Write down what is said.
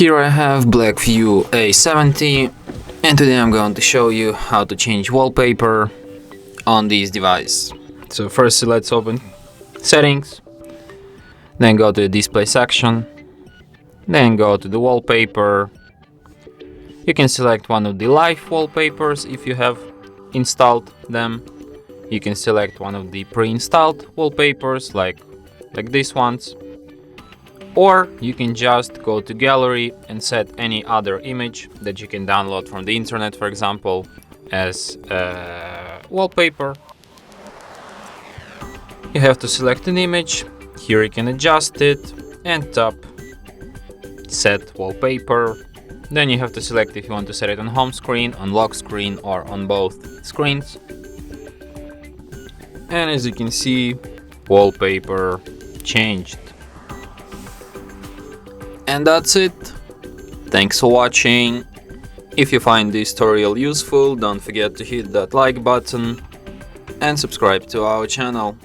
Here I have BLACKVIEW A70, and today I'm going to show you how to change wallpaper on this device. So first let's open settings, then go to the display section, then go to the wallpaper. You can select one of the live wallpapers if you have installed them. You can select one of the pre-installed wallpapers like these ones. Or you can just go to gallery and set any other image that you can download from the internet, for example, as a wallpaper. You have to select an image. Here you can adjust it and tap set wallpaper. Then you have to select if you want to set it on home screen, on lock screen, or on both screens. And as you can see, wallpaper changed. And that's it. Thanks for watching. If you find this tutorial useful, don't forget to hit that like button and subscribe to our channel.